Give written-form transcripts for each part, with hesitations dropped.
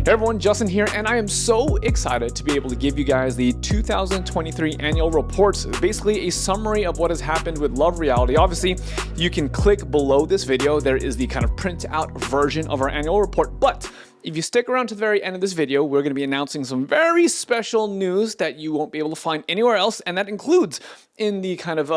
Hey everyone, Justin here, and I am so excited to be able to give you guys the 2023 annual reports, basically a summary of what has happened with Love Reality. Obviously, you can click below this video. There is the kind of print out version of our annual report, but if you stick around to the very end of this video, we're going to be announcing some very special news that you won't be able to find anywhere else, and that includes in the kind of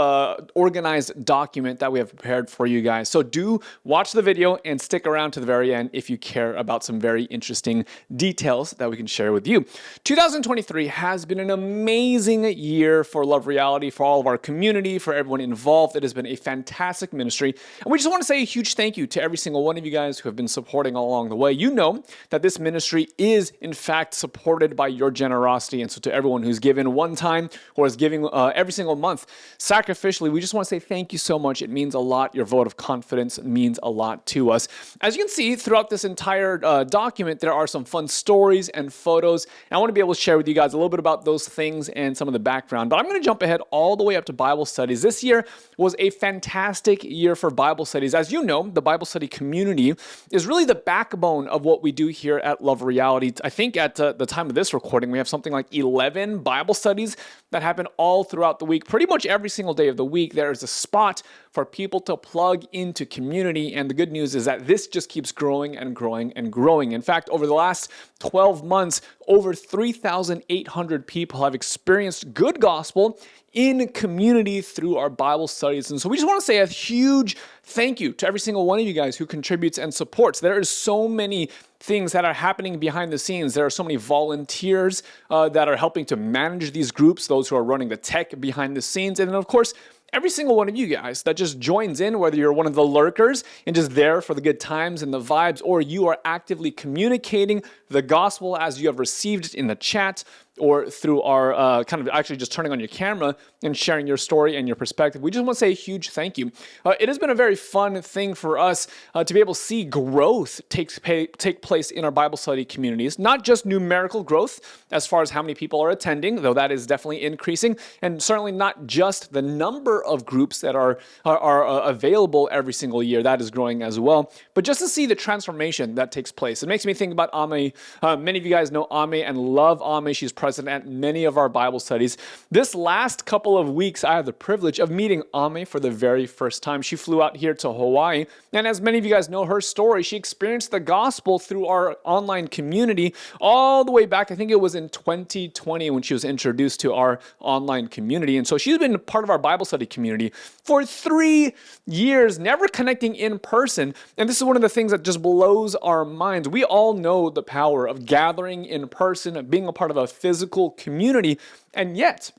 organized document that we have prepared for you guys. So do watch the video and stick around to the very end if you care about some very interesting details that we can share with you. 2023 has been an amazing year for Love Reality, for all of our community, for everyone involved. It has been a fantastic ministry. And we just want to say a huge thank you to every single one of you guys who have been supporting all along the way. You know that this ministry is in fact supported by your generosity. And so to everyone who's given one time or is giving every single month sacrificially, we just want to say thank you so much. It means a lot. Your vote of confidence means a lot to us. As you can see throughout this entire document, there are some fun stories and photos. And I want to be able to share with you guys a little bit about those things and some of the background. But I'm going to jump ahead all the way up to Bible studies. This year was a fantastic year for Bible studies. As you know, the Bible study community is really the backbone of what we do here at Love Reality. I think at the time of this recording, we have something like 11 Bible studies that happen all throughout the week. Pretty much every single day of the week, there is a spot for people to plug into community. And the good news is that this just keeps growing and growing and growing. In fact, over the last 12 months, over 3,800 people have experienced good gospel in community through our Bible studies. And so we just want to say a huge thank you to every single one of you guys who contributes and supports. There is so many things that are happening behind the scenes. There are so many volunteers that are helping to manage these groups, those who are running the tech behind the scenes. And then of course, every single one of you guys that just joins in, whether you're one of the lurkers and just there for the good times and the vibes, or you are actively communicating the gospel as you have received it in the chat, or through our kind of actually just turning on your camera and sharing your story and your perspective. We just want to say a huge thank you. It has been a very fun thing for us to be able to see growth take place in our Bible study communities. Not just numerical growth as far as how many people are attending, though that is definitely increasing, and certainly not just the number of groups that are available every single year. That is growing as well. But just to see the transformation that takes place. It makes me think about Ame. Many of you guys know Ame and love Ame. She's present at many of our Bible studies. This last couple of weeks, I had the privilege of meeting Ame for the very first time. She flew out here to Hawaii, and as many of you guys know her story, she experienced the gospel through our online community all the way back, I think it was in 2020 when she was introduced to our online community. And so she's been part of our Bible study community for 3 years, never connecting in person. And this is one of the things that just blows our minds. We all know the power of gathering in person, being a part of a physical community, and yet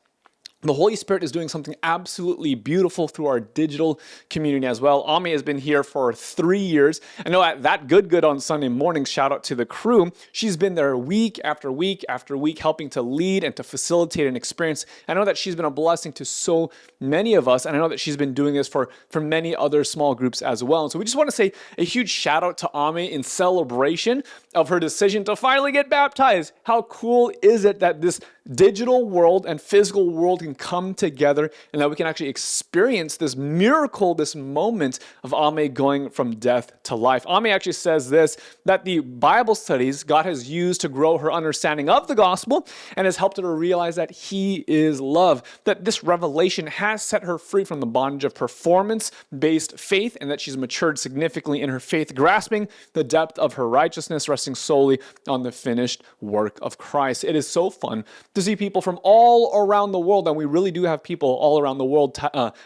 the Holy Spirit is doing something absolutely beautiful through our digital community as well. Ame has been here for 3 years. I know at That Good on Sunday mornings, shout out to the crew. She's been there week after week after week, helping to lead and to facilitate an experience. I know that she's been a blessing to so many of us, and I know that she's been doing this for many other small groups as well. And so we just want to say a huge shout out to Ame in celebration of her decision to finally get baptized. How cool is it that this digital world and physical world can come together and that we can actually experience this miracle, this moment of Ame going from death to life. Ame actually says this, that the Bible studies God has used to grow her understanding of the gospel and has helped her to realize that He is love, that this revelation has set her free from the bondage of performance-based faith, and that she's matured significantly in her faith, grasping the depth of her righteousness, resting solely on the finished work of Christ. It is so fun to see people from all around the world, and we really do have people all around the world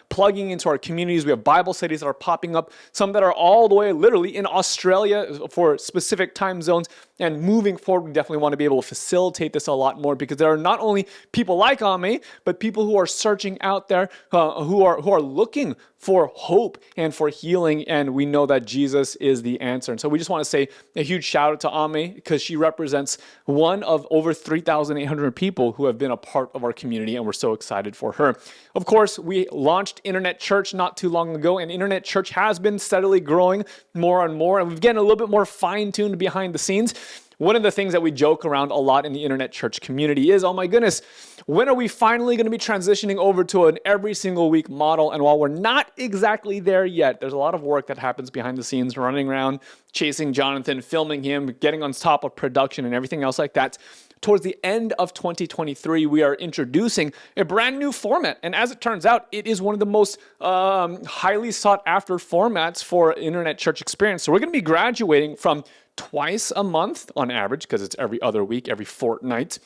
plugging into our communities. We have Bible studies that are popping up, some that are all the way literally in Australia for specific time zones. And moving forward, we definitely want to be able to facilitate this a lot more, because there are not only people like Ame, but people who are searching out there, who are looking for hope and for healing, and we know that Jesus is the answer. And so we just want to say a huge shout out to Ame, because she represents one of over 3,800 people who have been a part of our community, and we're so excited for her. Of course, we launched Internet Church not too long ago, and Internet Church has been steadily growing more and more, and we've getting a little bit more fine-tuned behind the scenes. one of the things that we joke around a lot in the internet church community is, oh my goodness, when are we finally going to be transitioning over to an every single week model? And while we're not exactly there yet, there's a lot of work that happens behind the scenes, running around, chasing Jonathan, filming him, getting on top of production and everything else like that. Towards the end of 2023, we are introducing a brand new format. And as it turns out, it is one of the most highly sought after formats for internet church experience. So we're going to be graduating from twice a month on average, because it's every other week, every fortnight.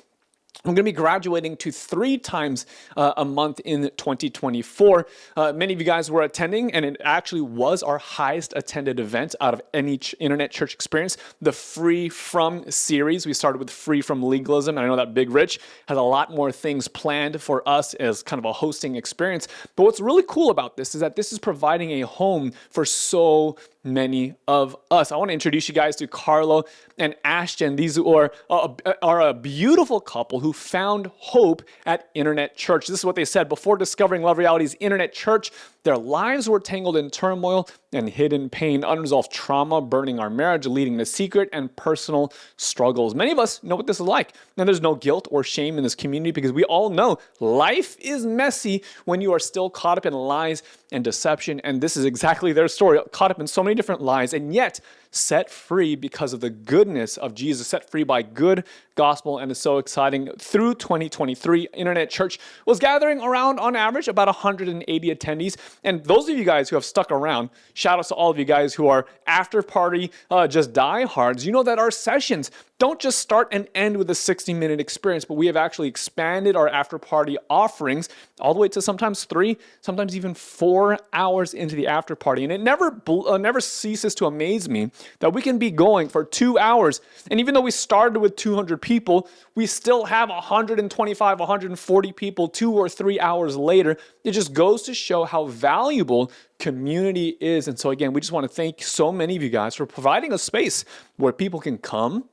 We're going to be graduating to 3 times a month in 2024. Many of you guys were attending, and it actually was our highest attended event out of any internet church experience. The Free From series. We started with Free From Legalism, and I know that Big Rich has a lot more things planned for us as kind of a hosting experience. But what's really cool about this is that this is providing a home for so many of us. I want to introduce you guys to Carlo and Ashton. These are a beautiful couple who found hope at internet church. This is what they said: before discovering Love Reality's internet church, their lives were tangled in turmoil and hidden pain, unresolved trauma burning our marriage, leading to secret and personal struggles. Many of us know what this is like. And there's no guilt or shame in this community, because we all know life is messy when you are still caught up in lies and deception. And this is exactly their story, caught up in so many different lies, and yet set free because of the goodness of Jesus, set free by good gospel. And it's so exciting. Through 2023, Internet Church was gathering around, on average, about 180 attendees. And those of you guys who have stuck around, shout outs to all of you guys who are after party, just diehards. You know that our sessions don't just start and end with a 60-minute experience, but we have actually expanded our after party offerings all the way to sometimes 3, sometimes even 4 hours into the after party. And it never ceases to amaze me that we can be going for 2 hours. And even though we started with 200 people, we still have 125, 140 people 2 or 3 hours later. It just goes to show how valuable community is. And so again, we just want to thank so many of you guys for providing a space where people can come,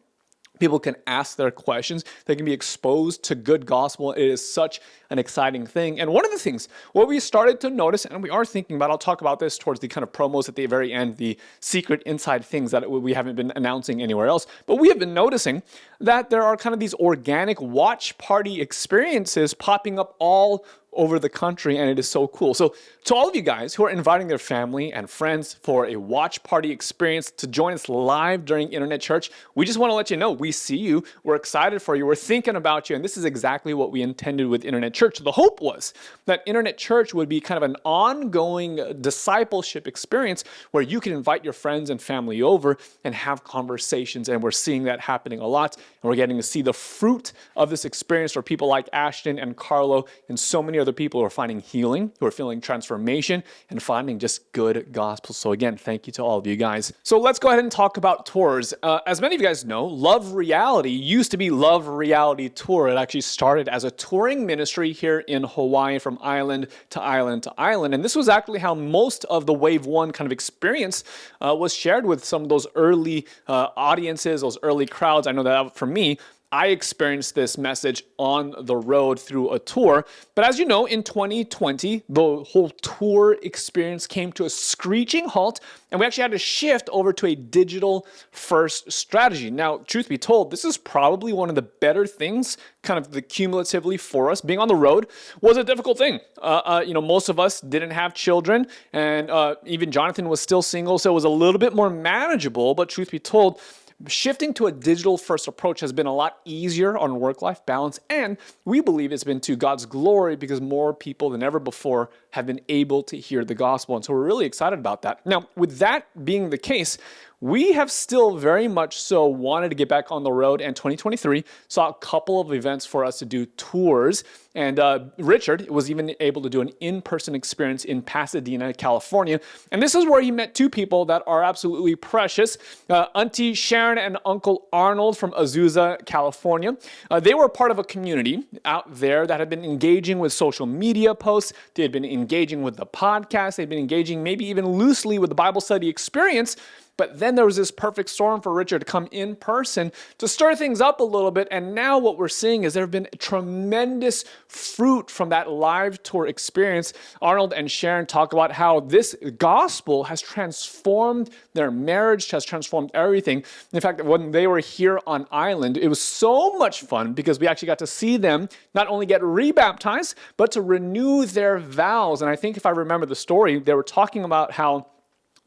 people can ask their questions, they can be exposed to good gospel. It is such an exciting thing. And one of the things, what we started to notice, and we are thinking about, I'll talk about this towards the kind of promos at the very end, the secret inside things that we haven't been announcing anywhere else, but we have been noticing that there are kind of these organic watch party experiences popping up all over the country, and it is so cool. So to all of you guys who are inviting their family and friends for a watch party experience to join us live during Internet Church, we just want to let you know we see you, we're excited for you, we're thinking about you, and this is exactly what we intended with Internet Church. The hope was that Internet Church would be kind of an ongoing discipleship experience where you can invite your friends and family over and have conversations, and we're seeing that happening a lot, and we're getting to see the fruit of this experience for people like Ashton and Carlo and so many other people who are finding healing, who are feeling transformation, and finding just good gospel. So again, thank you to all of you guys. So let's go ahead and talk about tours. As many of you guys know, Love Reality used to be Love Reality Tour. It actually started as a touring ministry here in Hawaii, from island to island to island. And this was actually how most of the Wave 1 kind of experience was shared with some of those early audiences, those early crowds. I know that for me, I experienced this message on the road through a tour. But as you know, in 2020, the whole tour experience came to a screeching halt, and we actually had to shift over to a digital-first strategy. Now, truth be told, this is probably one of the better things, kind of the cumulatively for us. Being on the road was a difficult thing. Most of us didn't have children, and even Jonathan was still single, so it was a little bit more manageable. But truth be told, shifting to a digital-first approach has been a lot easier on work-life balance, and we believe it's been to God's glory because more people than ever before have been able to hear the gospel, and so we're really excited about that. Now, with that being the case, we have still very much so wanted to get back on the road, and 2023 saw a couple of events for us to do tours. And Richard was even able to do an in-person experience in Pasadena, California. And this is where he met 2 people that are absolutely precious, Auntie Sharon and Uncle Arnold from Azusa, California. They were part of a community out there that had been engaging with social media posts. They had been engaging with the podcast. They'd been engaging maybe even loosely with the Bible study experience. But then there was this perfect storm for Richard to come in person to stir things up a little bit. And now what we're seeing is there have been tremendous fruit from that live tour experience. Arnold and Sharon talk about how this gospel has transformed their marriage, has transformed everything. In fact, when they were here on island, it was so much fun because we actually got to see them not only get rebaptized, but to renew their vows. And I think if I remember the story, they were talking about how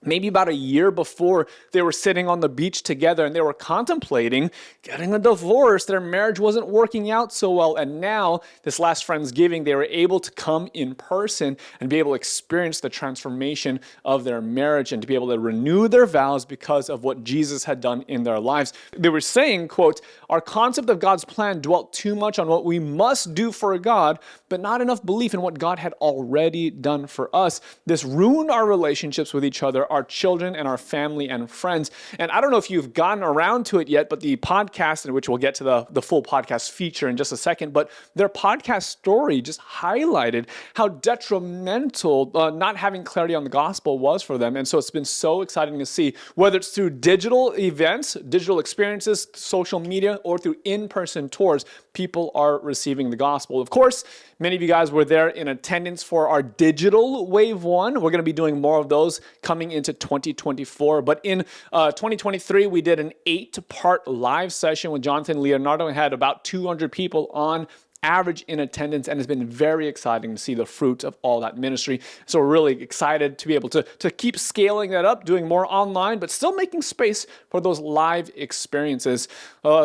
maybe about a year before, they were sitting on the beach together and they were contemplating getting a divorce. Their marriage wasn't working out so well. And now, this last Friendsgiving, they were able to come in person and be able to experience the transformation of their marriage and to be able to renew their vows because of what Jesus had done in their lives. They were saying, quote, "Our concept of God's plan dwelt too much on what we must do for God, but not enough belief in what God had already done for us. This ruined our relationships with each other, our children, and our family and friends." And I don't know if you've gotten around to it yet, but the podcast, in which we'll get to the full podcast feature in just a second, but their podcast story just highlighted how detrimental not having clarity on the gospel was for them. And so it's been so exciting to see, whether it's through digital events, digital experiences, social media, or through in-person tours, people are receiving the gospel. Of course, many of you guys were there in attendance for our digital Wave 1. We're going to be doing more of those coming into 2024. But in 2023, we did an 8-part live session with Jonathan Leonardo and had about 200 people on average in attendance, and it's been very exciting to see the fruit of all that ministry. So we're really excited to be able to keep scaling that up, doing more online, but still making space for those live experiences.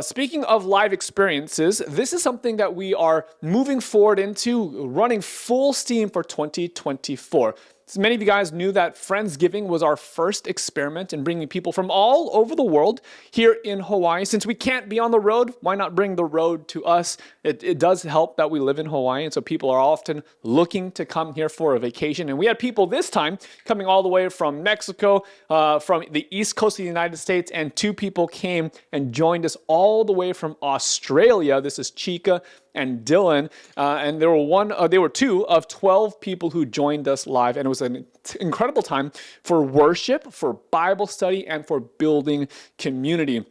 Speaking of live experiences, this is something that we are moving forward into, running full steam for 2024. So many of you guys knew that Friendsgiving was our first experiment in bringing people from all over the world here in Hawaii. Since we can't be on the road, why not bring the road to us? It does help that we live in Hawaii, and so people are often looking to come here for a vacation. And we had people this time coming all the way from Mexico, from the east coast of the United States, and 2 people came and joined us all the way from Australia. This is Chika and Dylan, and they were 2 of 12 people who joined us live, and it was an incredible time for worship, for Bible study, and for building community.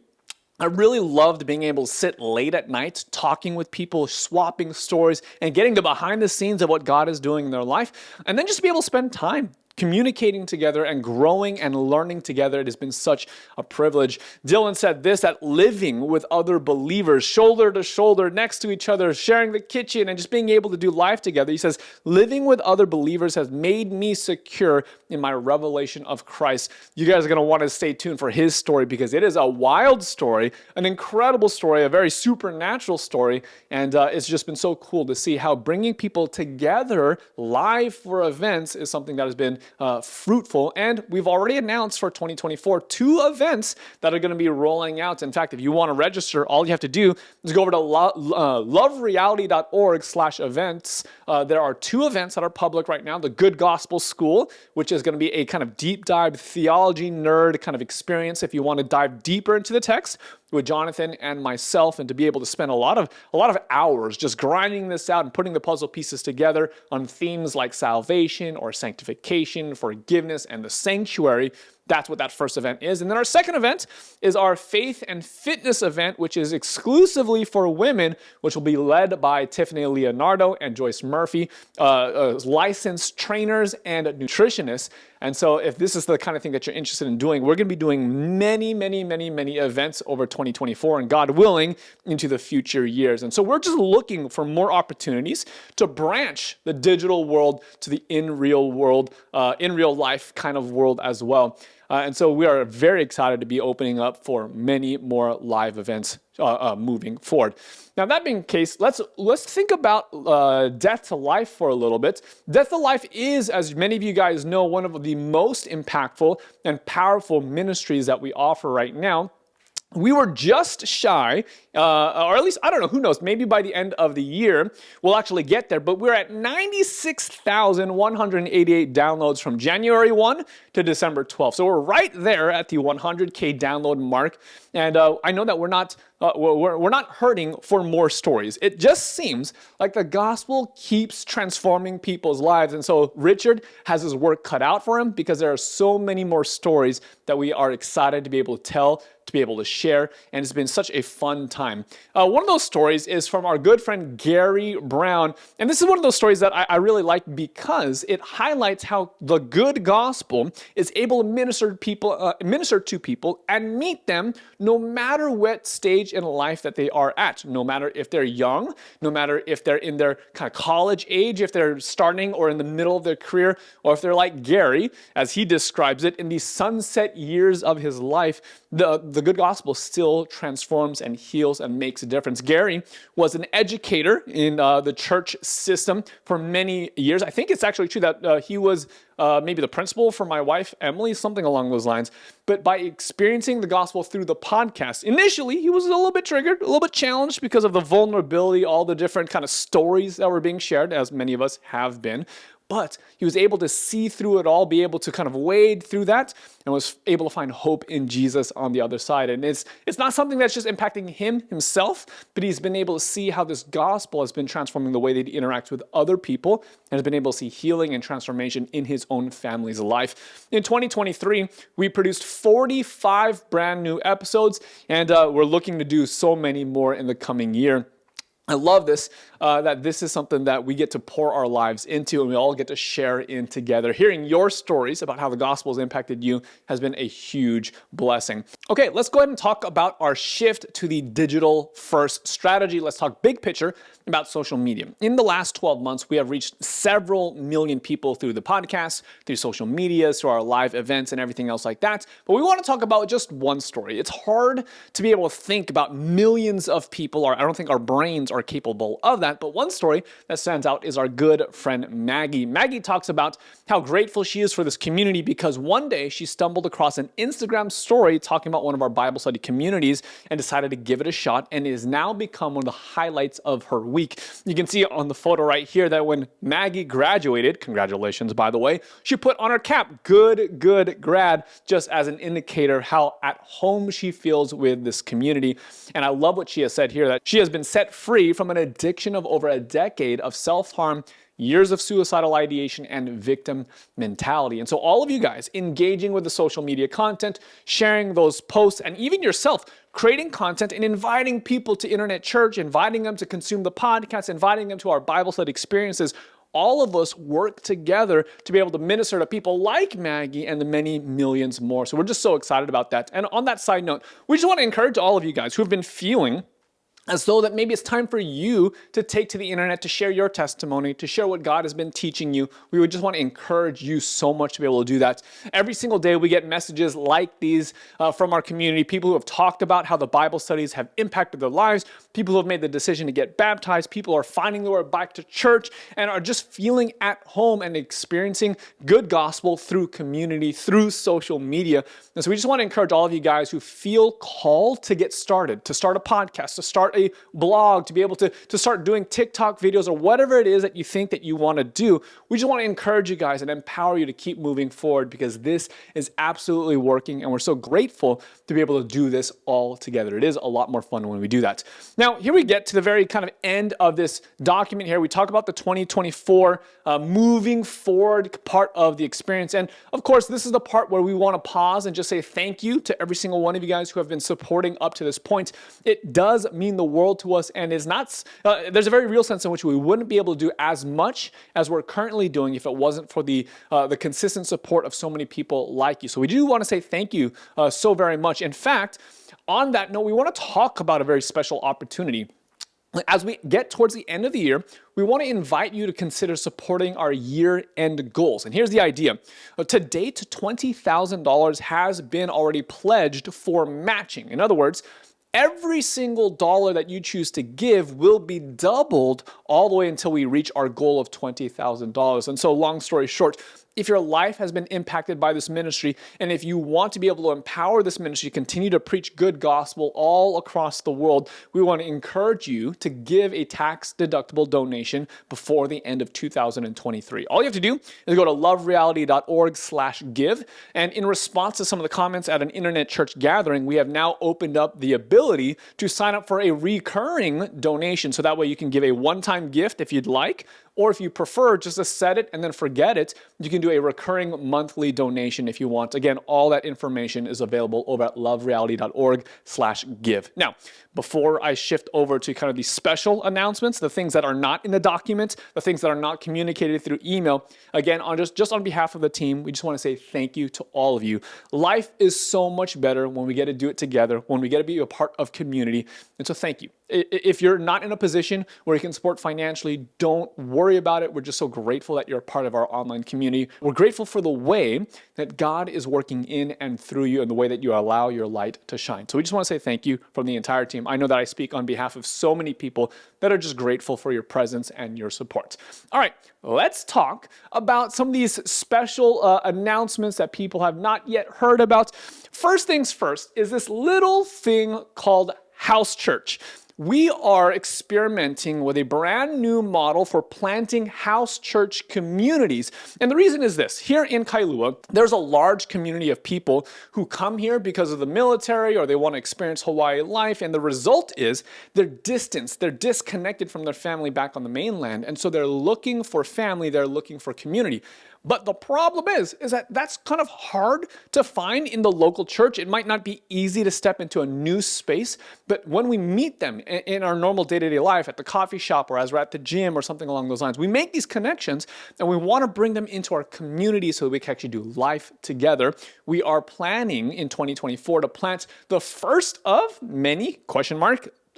I really loved being able to sit late at night, talking with people, swapping stories, and getting the behind the scenes of what God is doing in their life, and then just be able to spend time communicating together and growing and learning together. It has been such a privilege. Dylan said this, that living with other believers, shoulder to shoulder, next to each other, sharing the kitchen, and just being able to do life together. He says, living with other believers has made me secure in my revelation of Christ. You guys are going to want to stay tuned for his story because it is a wild story, an incredible story, a very supernatural story, and it's just been so cool to see how bringing people together live for events is something that has been fruitful. And we've already announced for 2024 2 events that are going to be rolling out. In fact, if you want to register, all you have to do is go over to lovereality.org/events. There are 2 events that are public right now. The Good Gospel School, which is going to be a kind of deep dive theology nerd kind of experience if you want to dive deeper into the text with Jonathan and myself, and to be able to spend a lot of hours just grinding this out and putting the puzzle pieces together on themes like salvation or sanctification, forgiveness, and the sanctuary. That's what that first event is. And then our second event is our Faith and Fitness event, which is exclusively for women, which will be led by Tiffany Leonardo and Joyce Murphy, licensed trainers and nutritionists. And so if this is the kind of thing that you're interested in doing, we're going to be doing many events over 2024, and God willing, into the future years. And so we're just looking for more opportunities to branch the digital world to the in real life kind of world as well. And so we are very excited to be opening up for many more live events moving forward. Now, that being the case, let's think about Death to Life for a little bit. Death to Life is, as many of you guys know, one of the most impactful and powerful ministries that we offer right now. we were just shy, or at least, I don't know, who knows, maybe by the end of the year, we'll actually get there, but we're at 96,188 downloads from January 1 to December 12th. So we're right there at the 100K download mark. And I know that we're not hurting for more stories. It just seems like the gospel keeps transforming people's lives. And so Richard has his work cut out for him because there are so many more stories that we are excited to be able to tell, to be able to share, and it's been such a fun time. One of those stories is from our good friend Gary Brown, and this is one of those stories that I really like because it highlights how the good gospel is able to minister to people and meet them no matter what stage in life that they are at, no matter if they're young, no matter if they're in their kind of college age, if they're starting or in the middle of their career, or if they're like Gary, as he describes it, in the sunset years of his life. The good gospel still transforms and heals and makes a difference. Gary was an educator in the church system for many years. I think it's actually true that he was maybe the principal for my wife, Emily, something along those lines. But by experiencing the gospel through the podcast, initially he was a little bit triggered, a little bit challenged because of the vulnerability, all the different kind of stories that were being shared, as many of us have been. But he was able to see through it all, be able to kind of wade through that, and was able to find hope in Jesus on the other side. And it's not something that's just impacting him himself, but he's been able to see how this gospel has been transforming the way that he interacts with other people, and has been able to see healing and transformation in his own family's life. In 2023, we produced 45 brand new episodes, and we're looking to do so many more in the coming year. I love this, that this is something that we get to pour our lives into and we all get to share in together. Hearing your stories about how the gospel has impacted you has been a huge blessing. Okay, let's go ahead and talk about our shift to the digital first strategy. Let's talk big picture about social media. In the last 12 months, we have reached several million people through the podcast, through social media, through our live events and everything else like that. But we want to talk about just one story. It's hard to be able to think about millions of people, or I don't think our brains are capable of that. But one story that stands out is our good friend Maggie. Maggie talks about how grateful she is for this community because one day she stumbled across an Instagram story talking about one of our Bible study communities and decided to give it a shot, and it has now become one of the highlights of her week. You can see on the photo right here that when Maggie graduated, congratulations by the way, she put on her cap, good grad, just as an indicator how at home she feels with this community. And I love what she has said here, that she has been set free from an addiction of over a decade of self-harm, years of suicidal ideation, and victim mentality. And so all of you guys engaging with the social media content, sharing those posts, and even yourself creating content and inviting people to Internet Church, inviting them to consume the podcast, inviting them to our Bible study experiences, all of us work together to be able to minister to people like Maggie and the many millions more. So we're just so excited about that. And on that side note, we just want to encourage all of you guys who have been feeling as though that maybe it's time for you to take to the internet to share your testimony, to share what God has been teaching you. We would just want to encourage you so much to be able to do that. Every single day we get messages like these from our community, people who have talked about how the Bible studies have impacted their lives, people who have made the decision to get baptized, people who are finding their way back to church and are just feeling at home and experiencing good gospel through community, through social media. And so we just want to encourage all of you guys who feel called to get started, to start a podcast, to start a blog, to be able to start doing TikTok videos or whatever it is that you think that you want to do. We just want to encourage you guys and empower you to keep moving forward because this is absolutely working and we're so grateful to be able to do this all together. It is a lot more fun when we do that. Now, here we get to the very kind of end of this document here. We talk about the 2024 moving forward part of the experience. And of course, this is the part where we want to pause and just say thank you to every single one of you guys who have been supporting up to this point. It does mean the world to us and is not, there's a very real sense in which we wouldn't be able to do as much as we're currently doing if it wasn't for the consistent support of so many people like you. So we do want to say thank you so very much. In fact, on that note, we want to talk about a very special opportunity. As we get towards the end of the year, we want to invite you to consider supporting our year-end goals. And here's the idea. To date, $20,000 has been already pledged for matching. In other words, every single dollar that you choose to give will be doubled all the way until we reach our goal of $20,000. And so long story short, if your life has been impacted by this ministry, and if you want to be able to empower this ministry, continue to preach good gospel all across the world, we want to encourage you to give a tax-deductible donation before the end of 2023. All you have to do is go to lovereality.org/give, and in response to some of the comments at an internet church gathering, we have now opened up the ability to sign up for a recurring donation, so that way you can give a one-time gift if you'd like, or if you prefer just to set it and then forget it, you can do a recurring monthly donation if you want. Again, all that information is available over at lovereality.org/give. Now, before I shift over to kind of the special announcements, the things that are not in the document, the things that are not communicated through email, again, just on behalf of the team, we just want to say thank you to all of you. Life is so much better when we get to do it together, when we get to be a part of community. And so thank you. If you're not in a position where you can support financially, don't worry about it. We're just so grateful that you're a part of our online community. We're grateful for the way that God is working in and through you and the way that you allow your light to shine. So we just want to say thank you from the entire team. I know that I speak on behalf of so many people that are just grateful for your presence and your support. All right, let's talk about some of these special announcements that people have not yet heard about. First things first is this little thing called House Church. We are experimenting with a brand new model for planting house church communities. And the reason is this. Here in Kailua, there's a large community of people who come here because of the military or they want to experience Hawaii life. And the result is they're distanced. They're disconnected from their family back on the mainland. And so they're looking for family. They're looking for community. But the problem is that that's kind of hard to find in the local church. It might not be easy to step into a new space, but when we meet them in our normal day-to-day life at the coffee shop or as we're at the gym or something along those lines, we make these connections and we want to bring them into our community so that we can actually do life together. We are planning in 2024 to plant the first of many,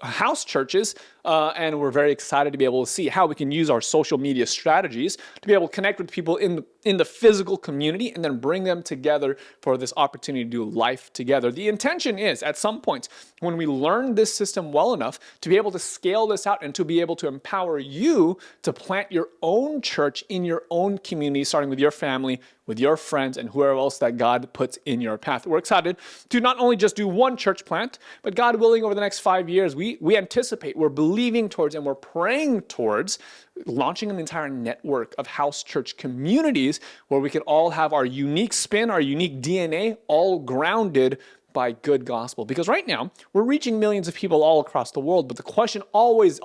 house churches, and we're very excited to be able to see how we can use our social media strategies to be able to connect with people in the physical community and then bring them together for this opportunity to do life together. The intention is, at some point, when we learn this system well enough, to be able to scale this out and to be able to empower you to plant your own church in your own community, starting with your family, with your friends, and whoever else that God puts in your path. We're excited to not only just do one church plant, but God willing, over the next 5 years, we anticipate, we're believing towards, and we're praying towards launching an entire network of house church communities where we can all have our unique spin, our unique DNA, all grounded by good gospel. Because right now, we're reaching millions of people all across the world, but the question always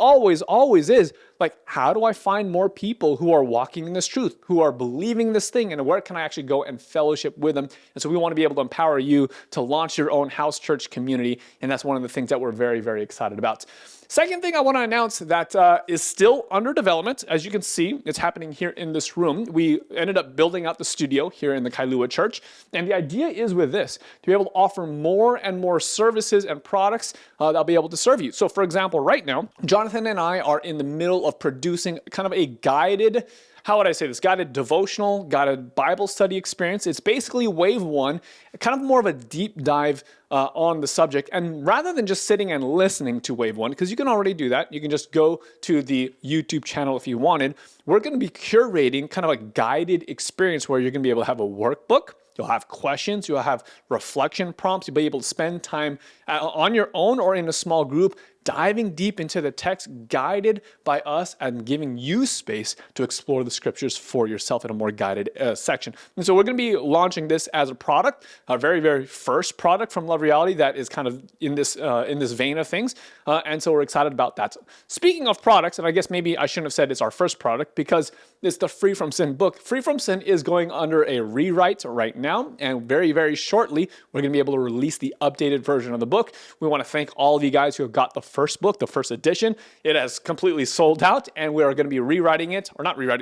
is, like, how do I find more people who are walking in this truth, who are believing this thing, and where can I actually go and fellowship with them? And so we want to be able to empower you to launch your own house church community, and that's one of the things that we're very, very excited about. Second thing I want to announce that is still under development. As you can see, it's happening here in this room. We ended up building out the studio here in the Kailua Church. And the idea is with this, to be able to offer more and more services and products that'll be able to serve you. So for example, right now, Jonathan and I are in the middle of producing kind of a guided, guided devotional, guided Bible study experience. It's basically wave one, kind of more of a deep dive on the subject. And rather than just sitting and listening to wave one, because you can already do that, you can just go to the YouTube channel if you wanted. We're going to be curating kind of a guided experience where you're going to be able to have a workbook. You'll have questions, you'll have reflection prompts, you'll be able to spend time on your own or in a small group, diving deep into the text, guided by us and giving you space to explore the scriptures for yourself in a more guided section. And so we're going to be launching this as a product, our very, very first product from Love Reality that is kind of in this vein of things. And so we're excited about that. Speaking of products, and I guess maybe I shouldn't have said it's our first product because it's the Free From Sin book. Free From Sin is going under a rewrite right now. And very, very shortly, we're going to be able to release the updated version of the book. We want to thank all of you guys who have got the first book, the first edition. It has completely sold out, and we are going to be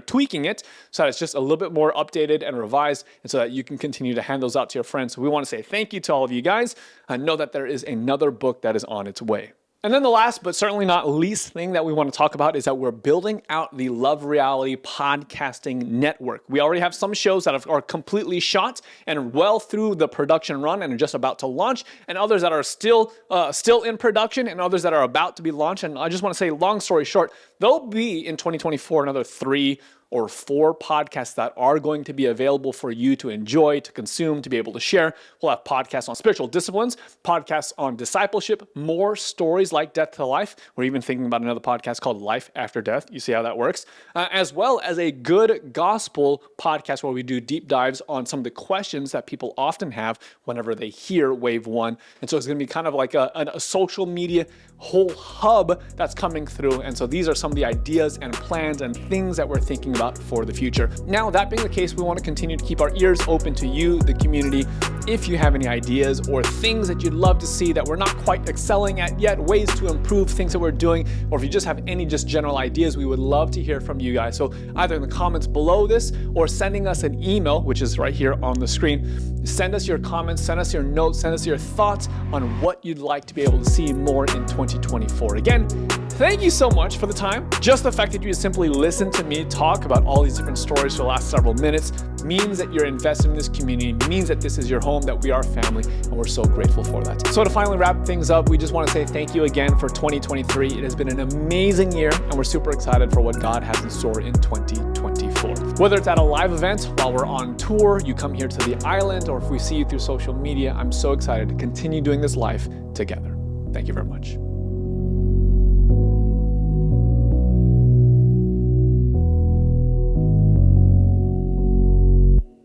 tweaking it, so that it's just a little bit more updated and revised, and so that you can continue to hand those out to your friends. So we want to say thank you to all of you guys, and know that there is another book that is on its way. And then the last, but certainly not least thing that we want to talk about is that we're building out the Love Reality podcasting network. We already have some shows that are completely shot and well through the production run and are just about to launch, and others that are still in production, and others that are about to be launched. And I just want to say, long story short, there'll be in 2024 another 3 or 4 podcasts that are going to be available for you to enjoy, to consume, to be able to share. We'll have podcasts on spiritual disciplines, podcasts on discipleship, more stories like Death to Life. We're even thinking about another podcast called Life After Death. You see how that works? As well as a good gospel podcast where we do deep dives on some of the questions that people often have whenever they hear Wave 1. And so it's going to be kind of like a social media whole hub that's coming through. And so these are some of the ideas and plans and things that we're thinking about for the future. Now, that being the case, we want to continue to keep our ears open to you, the community. If you have any ideas or things that you'd love to see that we're not quite excelling at yet, ways to improve things that we're doing, or if you just have any just general ideas, we would love to hear from you guys. So either in the comments below this or sending us an email, which is right here on the screen. Send us your comments, send us your notes, send us your thoughts on what you'd like to be able to see more in 2024. Again, thank you so much for the time. Just the fact that you simply listen to me talk about all these different stories for the last several minutes means that you're invested in this community, means that this is your home, that we are family, and we're so grateful for that. So to finally wrap things up, we just want to say thank you again for 2023. It has been an amazing year, and we're super excited for what God has in store in 2024. Whether it's at a live event, while we're on tour, you come here to the island, or if we see you through social media, I'm so excited to continue doing this life together. Thank you very much.